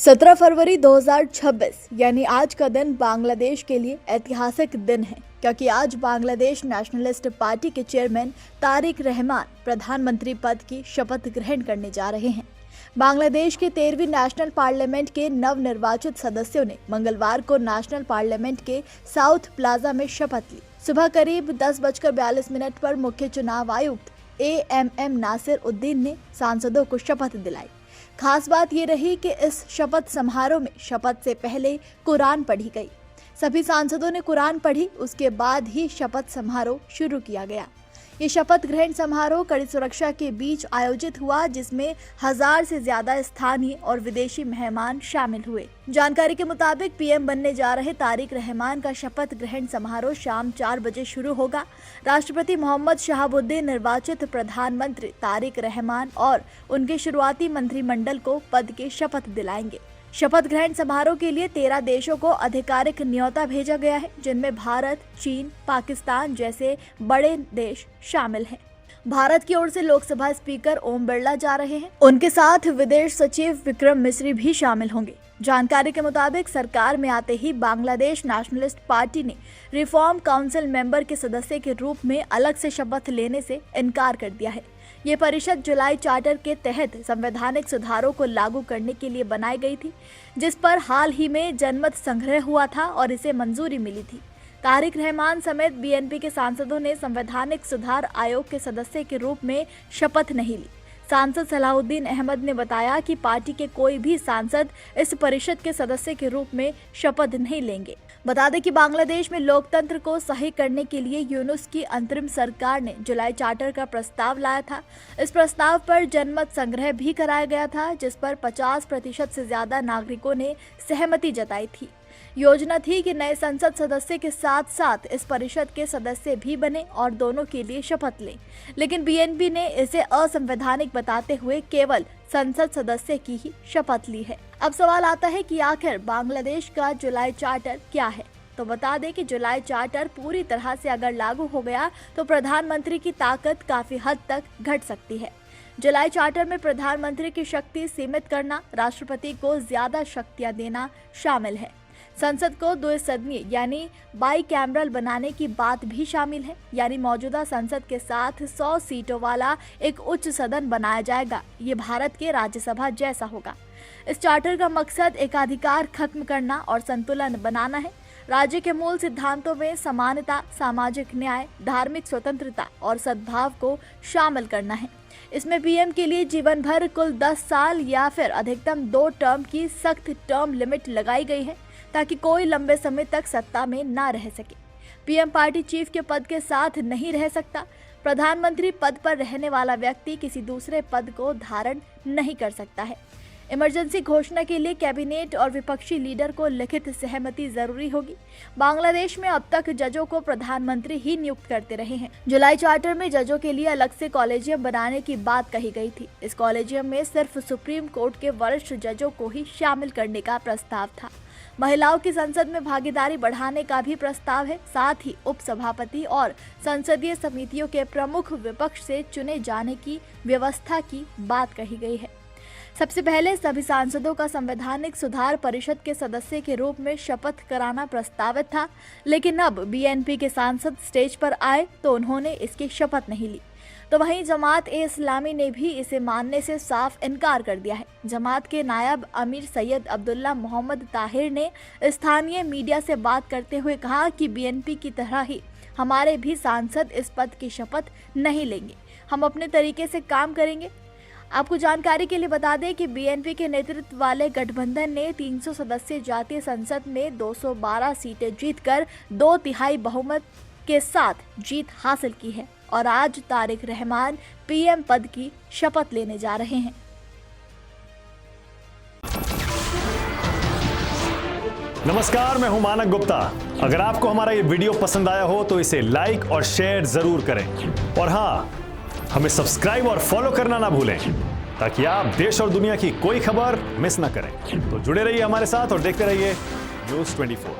17 फरवरी 2026 यानी आज का दिन बांग्लादेश के लिए ऐतिहासिक दिन है, क्योंकि आज बांग्लादेश नेशनलिस्ट पार्टी के चेयरमैन तारिक रहमान प्रधानमंत्री पद की शपथ ग्रहण करने जा रहे हैं। बांग्लादेश के 13वीं नेशनल पार्लियामेंट के नवनिर्वाचित सदस्यों ने मंगलवार को नेशनल पार्लियामेंट के साउथ प्लाजा में शपथ ली। सुबह करीब 10:42 पर मुख्य चुनाव आयुक्त AMM नासिर उद्दीन ने सांसदों को शपथ दिलाई। खास बात ये रही कि इस शपथ समारोह में शपथ से पहले कुरान पढ़ी गई। सभी सांसदों ने कुरान पढ़ी, उसके बाद ही शपथ समारोह शुरू किया गया। ये शपथ ग्रहण समारोह कड़ी सुरक्षा के बीच आयोजित हुआ, जिसमें 1000 से ज्यादा स्थानीय और विदेशी मेहमान शामिल हुए। जानकारी के मुताबिक पीएम बनने जा रहे तारिक रहमान का शपथ ग्रहण समारोह शाम 4 बजे शुरू होगा। राष्ट्रपति मोहम्मद शहाबुद्दीन निर्वाचित प्रधानमंत्री तारिक रहमान और उनके शुरुआती मंत्रिमंडल को पद की शपथ दिलाएंगे। शपथ ग्रहण समारोह के लिए 13 देशों को आधिकारिक न्योता भेजा गया है, जिनमें भारत, चीन, पाकिस्तान जैसे बड़े देश शामिल हैं। भारत की ओर से लोकसभा स्पीकर ओम बिरला जा रहे हैं। उनके साथ विदेश सचिव विक्रम मिस्री भी शामिल होंगे। जानकारी के मुताबिक सरकार में आते ही बांग्लादेश नेशनलिस्ट पार्टी ने रिफॉर्म काउंसिल मेंबर के सदस्य के रूप में अलग से शपथ लेने से इनकार कर दिया है। ये परिषद जुलाई चार्टर के तहत संवैधानिक सुधारों को लागू करने के लिए बनाई गई थी, जिस पर हाल ही में जनमत संग्रह हुआ था और इसे मंजूरी मिली थी। तारिक रहमान समेत BNP के सांसदों ने संवैधानिक सुधार आयोग के सदस्य के रूप में शपथ नहीं ली। सांसद सलाहुद्दीन अहमद ने बताया कि पार्टी के कोई भी सांसद इस परिषद के सदस्य के रूप में शपथ नहीं लेंगे। बता दें कि बांग्लादेश में लोकतंत्र को सही करने के लिए यूनुस की अंतरिम सरकार ने जुलाई चार्टर का प्रस्ताव लाया था। इस प्रस्ताव पर जनमत संग्रह भी कराया गया था, जिस पर 50% से ज्यादा नागरिकों ने सहमति जताई थी। योजना थी कि नए संसद सदस्य के साथ साथ इस परिषद के सदस्य भी बने और दोनों के लिए शपथ लें, लेकिन BNP ने इसे असंवैधानिक बताते हुए केवल संसद सदस्य की ही शपथ ली है। अब सवाल आता है कि आखिर बांग्लादेश का जुलाई चार्टर क्या है। तो बता दें कि जुलाई चार्टर पूरी तरह से अगर लागू हो गया तो प्रधानमंत्री की ताकत काफी हद तक घट सकती है। जुलाई चार्टर में प्रधानमंत्री की शक्ति सीमित करना, राष्ट्रपति को ज्यादा शक्तियां देना शामिल है। संसद को 2 सदनीय यानी बाई कैमरल बनाने की बात भी शामिल है, यानी मौजूदा संसद के साथ 100 सीटों वाला एक उच्च सदन बनाया जाएगा। ये भारत के राज्यसभा जैसा होगा। इस चार्टर का मकसद एकाधिकार खत्म करना और संतुलन बनाना है। राज्य के मूल सिद्धांतों में समानता, सामाजिक न्याय, धार्मिक स्वतंत्रता और सद्भाव को शामिल करना है। इसमें PM के लिए जीवन भर कुल 10 साल या फिर अधिकतम 2 टर्म की सख्त टर्म लिमिट लगाई गई है, ताकि कोई लंबे समय तक सत्ता में ना रह सके। PM पार्टी चीफ के पद के साथ नहीं रह सकता। प्रधानमंत्री पद पर रहने वाला व्यक्ति किसी दूसरे पद को धारण नहीं कर सकता है। इमरजेंसी घोषणा के लिए कैबिनेट और विपक्षी लीडर को लिखित सहमति जरूरी होगी। बांग्लादेश में अब तक जजों को प्रधानमंत्री ही नियुक्त करते रहे हैं। जुलाई चार्टर में जजों के लिए अलग से कॉलेजियम बनाने की बात कही गई थी। इस कॉलेजियम में सिर्फ सुप्रीम कोर्ट के वरिष्ठ जजों को ही शामिल करने का प्रस्ताव था। महिलाओं की संसद में भागीदारी बढ़ाने का भी प्रस्ताव है। साथ ही उपसभापति और संसदीय समितियों के प्रमुख विपक्ष से चुने जाने की व्यवस्था की बात कही गई है। सबसे पहले सभी सांसदों का संवैधानिक सुधार परिषद के सदस्य के रूप में शपथ कराना प्रस्तावित था, लेकिन अब BNP के सांसद स्टेज पर आए तो उन्होंने इसकी शपथ नहीं ली। तो वहीं जमात-ए-इस्लामी ने भी इसे मानने से साफ इनकार कर दिया है। जमात के नायब अमीर सैयद अब्दुल्ला मोहम्मद ताहिर ने स्थानीय मीडिया से बात करते हुए कहा कि BNP की तरह ही हमारे भी सांसद इस पद की शपथ नहीं लेंगे। हम अपने तरीके से काम करेंगे। आपको जानकारी के लिए बता दें कि BNP के नेतृत्व वाले गठबंधन ने 300 सदस्यीय जातीय संसद में 212 सीटें जीतकर 2/3 बहुमत के साथ जीत हासिल की है और आज तारिक रहमान PM पद की शपथ लेने जा रहे हैं। नमस्कार, मैं हूं मानक गुप्ता। अगर आपको हमारा ये वीडियो पसंद आया हो तो इसे लाइक और शेयर जरूर करें, और हाँ, हमें सब्सक्राइब और फॉलो करना ना भूलें, ताकि आप देश और दुनिया की कोई खबर मिस ना करें। तो जुड़े रहिए हमारे साथ और देखते रहिए News 24।